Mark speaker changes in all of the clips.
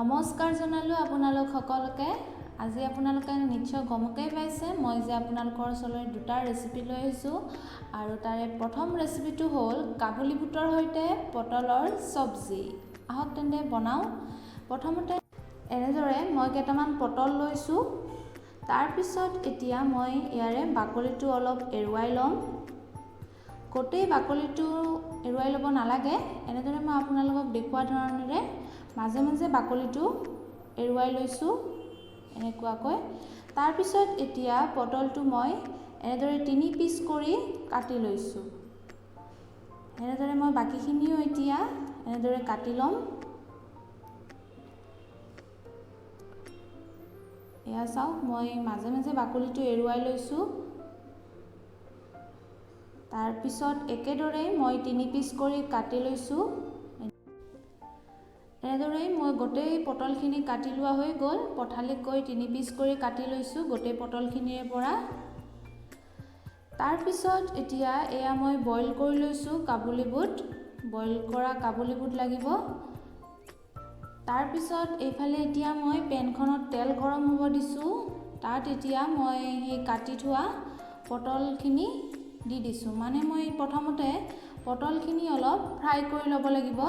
Speaker 1: নমস্কাৰ জনালোঁ আপোনালোক সকলোকে। আজি আপোনালোকে নিশ্চয় গমকেই পাইছে মই যে আপোনালোকৰ ওচৰলৈ দুটা ৰেচিপি লৈ আহিছোঁ আৰু তাৰে প্ৰথম ৰেচিপিটো হ'ল কাবুলী বুটৰ সৈতে পটলৰ চব্জি। আহক তেন্তে বনাওঁ। প্ৰথমতে এনেদৰে মই কেইটামান পটল লৈছোঁ। তাৰপিছত এতিয়া মই ইয়াৰে বাকলিটো অলপ এৰুৱাই ল'ম। গোটেই বাকলিটো এৰুৱাই ল'ব নালাগে, এনেদৰে মই আপোনালোকক দেখুওৱা ধৰণেৰে মাজে মাজে বাকলিটো এৰুৱাই লৈছোঁ এনেকুৱাকৈ। তাৰপিছত এতিয়া পটলটো মই এনেদৰে 3 পিচ কৰি কাটি লৈছোঁ। এনেদৰে মই বাকীখিনিও এতিয়া এনেদৰে কাটি ল'ম। এয়া চাওক, মই মাজে মাজে বাকলিটো এৰুৱাই লৈছোঁ। তাৰপিছত একেদৰে মই 3 পিচ কৰি কাটি লৈছোঁ। এনেদৰে মই গোটেই পটলখিনি কাটি লোৱা হৈ গ'ল। পঠালিকৈ 3 পিচ কৰি কাটি লৈছোঁ গোটেই পটলখিনিৰ পৰা। তাৰপিছত এতিয়া এয়া মই বইল কৰি লৈছোঁ কাবুলী বুট। বইল কৰা কাবুলী বুট লাগিব। তাৰপিছত এইফালে এতিয়া মই পেনখনত তেল গৰম হ'ব দিছোঁ। তাত এতিয়া মই সেই কাটি থোৱা পটলখিনি দি দিছোঁ। মানে মই প্ৰথমতে পটলখিনি অলপ ফ্ৰাই কৰি ল'ব লাগিব।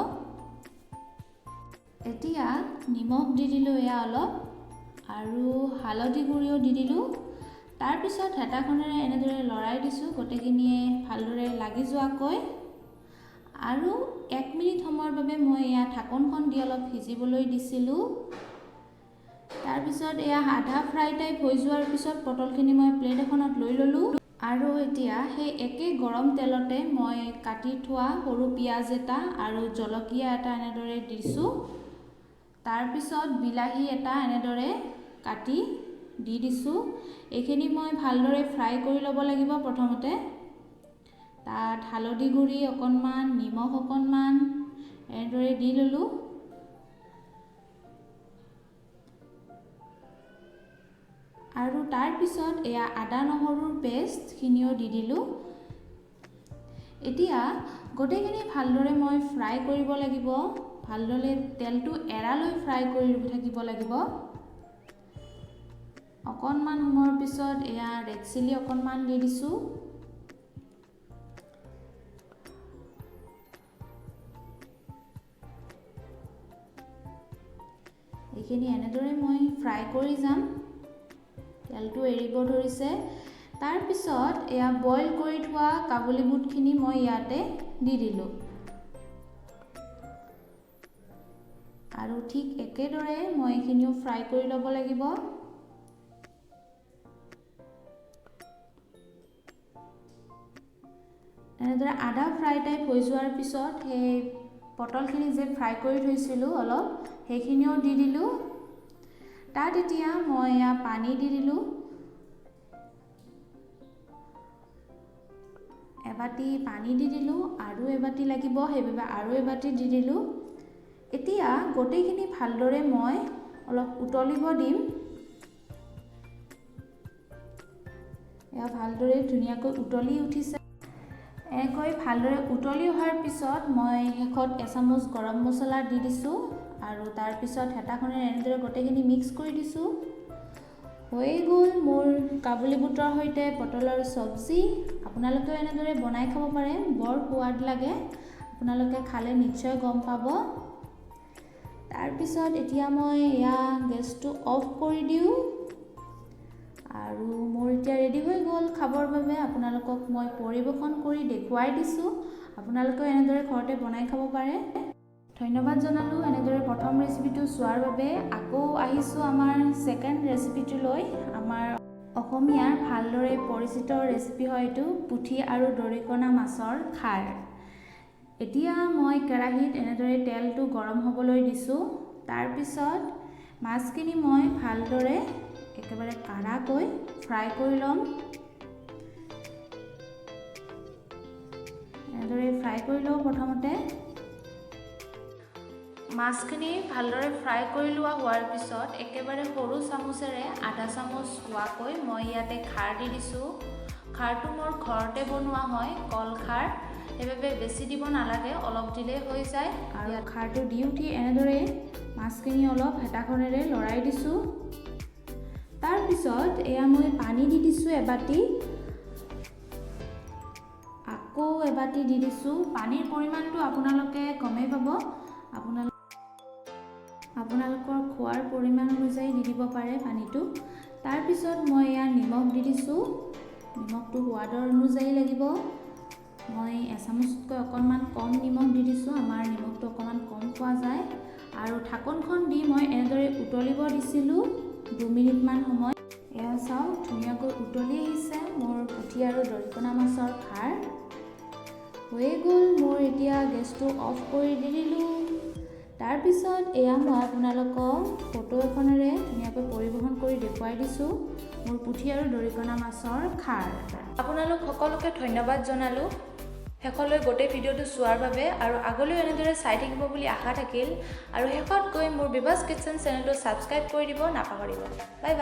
Speaker 1: এতিয়া নিমখ দি দিলোঁ এয়া অলপ, আৰু হালধি গুড়িও দি দিলোঁ। তাৰপিছত হেতাখনেৰে এনেদৰে লৰাই দিছোঁ গোটেইখিনিয়ে ভালদৰে লাগি যোৱাকৈ। আৰু 1 মিনিট সময়ৰ বাবে মই এয়া ঢাকনখন দি অলপ সিজিবলৈ দিছিলোঁ। তাৰপিছত এয়া আধা ফ্ৰাই টাইপ হৈ যোৱাৰ পিছত পটলখিনি মই প্লেট এখনত লৈ ল'লোঁ। আৰু এতিয়া সেই একে গৰম তেলতে মই কাটি থোৱা সৰু পিঁয়াজ এটা আৰু জলকীয়া এটা এনেদৰে দিছোঁ। তাৰপিছত বিলাহী এটা এনেদৰে কাটি দি দিছোঁ। এইখিনি মই ভালদৰে ফ্ৰাই কৰি ল'ব লাগিব প্ৰথমতে। তাত হালধি গুড়ি অকণমান, নিমখ অকণমান এনেদৰে দি ল'লোঁ। আৰু তাৰপিছত এয়া আদা নহৰুৰ পেষ্টখিনিও দি দিলোঁ। এতিয়া গোটেইখিনি ভালদৰে মই ফ্ৰাই কৰিব লাগিব। ভালদৰে তেলটো এৰালৈ ফ্ৰাই কৰি থাকিব লাগিব। অকণমান সময়ৰ পিছত এয়া ৰেড চিলি অকণমান দি দিছোঁ। এইখিনি এনেদৰে মই ফ্ৰাই কৰি যাম। তেলটো এৰিব ধৰিছে। তাৰপিছত এয়া বইল কৰি থোৱা কাবুলী বুটখিনি মই ইয়াতে দি দিলোঁ। আৰু ঠিক একেদৰে মই এইখিনিও ফ্ৰাই কৰি ল'ব লাগিব। এনেদৰে আধা ফ্ৰাই টাইপ হৈ যোৱাৰ পিছত সেই পটলখিনি যে ফ্ৰাই কৰি থৈছিলোঁ অলপ, সেইখিনিও দি দিলোঁ। তাত এতিয়া মই এয়া পানী দি দিলোঁ। এবাটি পানী দি দিলোঁ, আৰু এবাটি লাগিব সেইবাবে আৰু এবাটি দি দিলোঁ। এতিয়া গোটেইখিনি ভালদৰে মই অলপ উতলিব দিম। এয়া ভালদৰে ধুনীয়াকৈ উতলি উঠিছে। এনেকৈ ভালদৰে উতলি অহাৰ পিছত মই শেষত এচামুচ গৰম মছলা দি দিছোঁ। আৰু তাৰপিছত হেতাখনেৰে এনেদৰে গোটেইখিনি মিক্স কৰি দিছোঁ। হৈ গ'ল মোৰ কাবুলী বুটৰ সৈতে পটলৰ চব্জি। আপোনালোকেও এনেদৰে বনাই খাব পাৰে, বৰ সোৱাদ লাগে। আপোনালোকে খালে নিশ্চয় গম পাব। তাৰপিছত এতিয়া মই এয়া গেছটো অফ কৰি দিওঁ। আৰু মোৰ এতিয়া ৰেডি হৈ গ'ল খাবৰ বাবে। আপোনালোকক মই পৰিৱেশন কৰি দেখুৱাই দিছোঁ। আপোনালোকেও এনেদৰে ঘৰতে বনাই খাব পাৰে। ধন্যবাদ জনালোঁ এনেদৰে প্ৰথম ৰেচিপিটো চোৱাৰ বাবে। আকৌ আহিছোঁ আমাৰ ছেকেণ্ড ৰেচিপিটোলৈ। আমাৰ অসমীয়াৰ ভালদৰে পৰিচিত ৰেচিপি হয় এইটো, পুঠি আৰু দৰিকণা মাছৰ খাৰ। এতিয়া মই কেৰাহীত এনেদৰে তেলটো গৰম হ'বলৈ দিছোঁ। তাৰপিছত মাছখিনি মই ভালদৰে একেবাৰে কাঢ়াকৈ ফ্ৰাই কৰি ল'ম। এনেদৰে ফ্ৰাই কৰি লওঁ প্ৰথমতে। মাছখিনি ভালদৰে ফ্ৰাই কৰি লোৱা হোৱাৰ পিছত একেবাৰে সৰু চামুচেৰে আধা চামুচ হোৱাকৈ মই ইয়াতে খাৰ দি দিছোঁ। খাৰটো মোৰ ঘৰতে বনোৱা হয়, কল খাৰ। সেইবাবে বেছি দিব নালাগে, অলপ দিলেই হৈ যায়। আৰু খাৰটো দি উঠি এনেদৰে মাছখিনি অলপ হেতাখনেৰে লৰাই দিছোঁ। তাৰপিছত এয়া মই পানী দি দিছোঁ এবাটি, আকৌ এবাটি দি দিছোঁ। পানীৰ পৰিমাণটো আপোনালোকে গমেই পাব, আপোনালোকৰ খোৱাৰ পৰিমাণ অনুযায়ী দি দিব পাৰে পানীটো। তাৰপিছত মই এয়া নিমখ দি দিছোঁ, নিমখটো সোৱাদৰ অনুযায়ী লাগিব। মই এচামুচতকৈ অকণমান কম নিমখ দি দিছোঁ, আমাৰ নিমখটো অকণমান কম খোৱা যায়। আৰু ঢাকনখন দি মই এনেদৰে উতলিব দিছিলোঁ 2 মিনিটমান সময়। এয়া চাওক ধুনীয়াকৈ উতলি আহিছে মোৰ পুঠি আৰু দৰিকণা মাছৰ খাৰ। হৈয়ে গ'ল মোৰ। এতিয়া গেছটো অফ কৰি দি দিলোঁ। তাৰপিছত এয়া মই আপোনালোকক ফটো এখনেৰে ধুনীয়াকৈ পৰিৱেশন কৰি দেখুৱাই দিছোঁ মোৰ পুঠি আৰু দৰিকণা মাছৰ খাৰ। আপোনালোক সকলোকে ধন্যবাদ জনালোঁ শেষলৈ গোটেই ভিডিঅ'টো চোৱাৰ বাবে, আৰু আগলৈও এনেদৰে চাই থাকিব বুলি আশা থাকিল। আৰু শেষত গৈ মোৰ বিভাছ কিটচেন চেনেলটো ছাবস্ক্ৰাইব কৰি দিব নাপাহৰিব। Bye bye.